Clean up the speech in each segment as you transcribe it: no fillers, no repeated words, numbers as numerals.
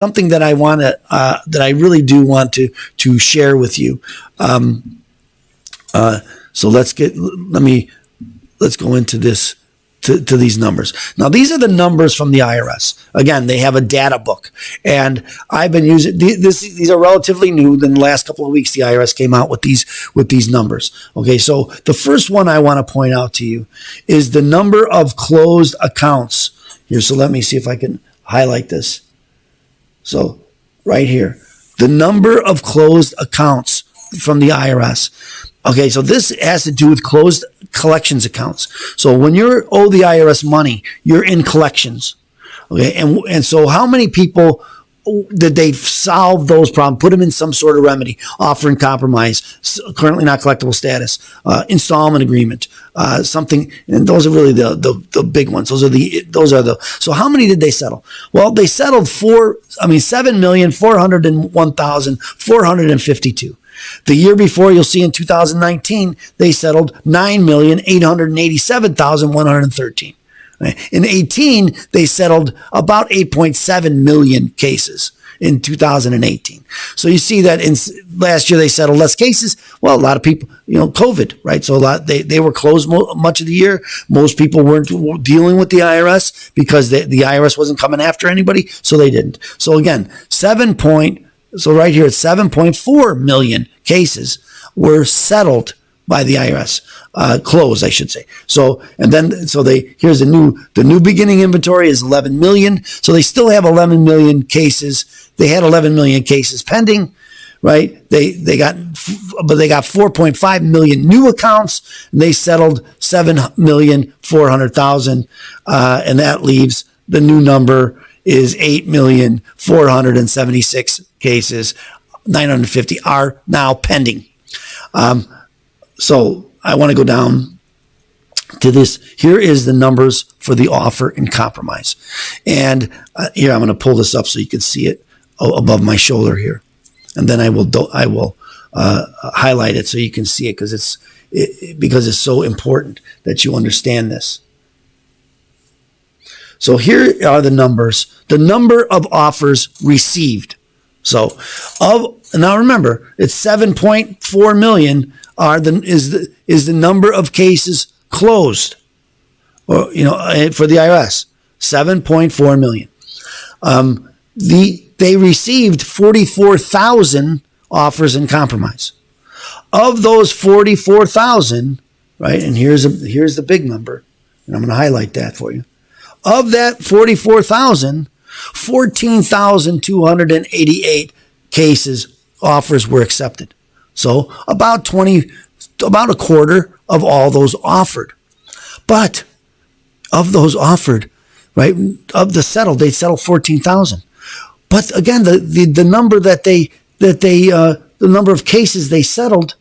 something that I want to that I really do want to share with you. So let's go into this to these numbers. Now, these are the numbers from the IRS. Again, they have a data book, and I've been using these are relatively new. In the last couple of weeks, the IRS came out with these numbers. Okay, so the first one I want to point out to you is the number of closed accounts here. So let me see if I can highlight this. So right here, the number of closed accounts from the IRS. Okay, so this has to do with closed collections accounts. So when you owe the IRS money, you're in collections. Okay, and so how many people did they solve those problems, put them in some sort of remedy, offer and compromise, currently not collectible status, installment agreement, something, and those are really the big ones. So how many did they settle? Well, they settled 7,401,452. The year before, you'll see in 2019, they settled 9,887,113. In 18, they settled about 8.7 million cases in 2018. So you see that in last year they settled less cases. Well, a lot of people, COVID, right? So they were closed much of the year. Most people weren't dealing with the IRS because the IRS wasn't coming after anybody, so they didn't. So again, so right here, it's 7.4 million cases were settled by the IRS, closed, I should say. So here's the new beginning inventory is 11 million. So they still have 11 million cases. They had 11 million cases pending, right? They got 4.5 million new accounts, and they settled 7,400,000, and that leaves the new number is 8,476 cases. 950 are now pending. So I want to go down to this. Here is the numbers for the offer and compromise. And here I'm going to pull this up so you can see it above my shoulder here. And then I will highlight it so you can see it because it's so important that you understand this. So here are the numbers. The number of offers received. So now remember, it's 7.4 million is the number of cases closed, for the IRS. 7.4 million. They received 44,000 offers in compromise. Of those 44,000, right? And here's the big number, and I'm going to highlight that for you. Of that 44,000, 14,288 offers were accepted. So about a quarter of all those offered. But of those offered, right, of the settled, they settled 14,000. But again, the number the number of cases they settled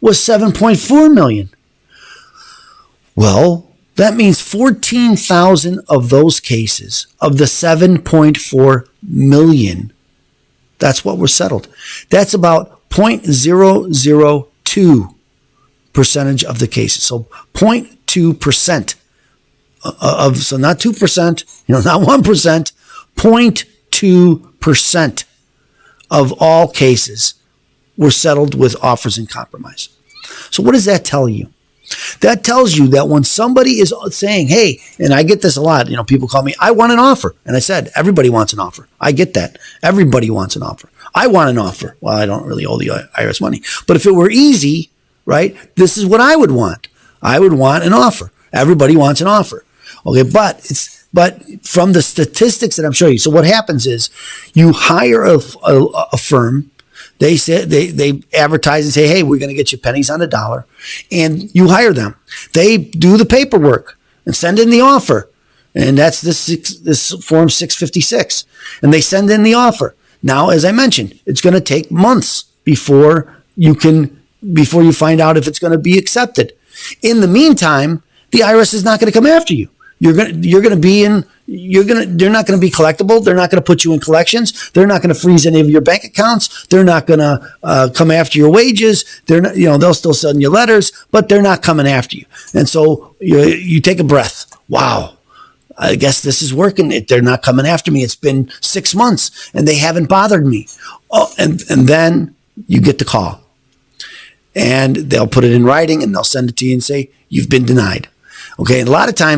was 7.4 million. Well, that means 14,000 of those cases, of the 7.4 million, that's what were settled. That's about 0.002% of the cases. So 0.2% so not 2%, not 1%, 0.2% of all cases were settled with offers in compromise. So what does that tell you? That tells you that when somebody is saying, hey, and I get this a lot, people call me, I want an offer. And I said, everybody wants an offer. I get that. Everybody wants an offer. I want an offer. Well, I don't really owe the IRS money. But if it were easy, right, this is what I would want. I would want an offer. Everybody wants an offer. Okay, but from the statistics that I'm showing you, so what happens is you hire a firm. They advertise and say, hey, we're going to get you pennies on the dollar. And you hire them. They do the paperwork and send in the offer. And that's this form 656. And they send in the offer. Now, as I mentioned, it's going to take months before you find out if it's going to be accepted. In the meantime, the IRS is not going to come after you. They're not going to be collectible. They're not going to put you in collections. They're not going to freeze any of your bank accounts. They're not going to come after your wages. They'll still send you letters, but they're not coming after you. And so you take a breath. Wow. I guess this is working. They're not coming after me. It's been 6 months and they haven't bothered me. Oh, and then you get the call. And they'll put it in writing and they'll send it to you and say, you've been denied. Okay, and a lot of times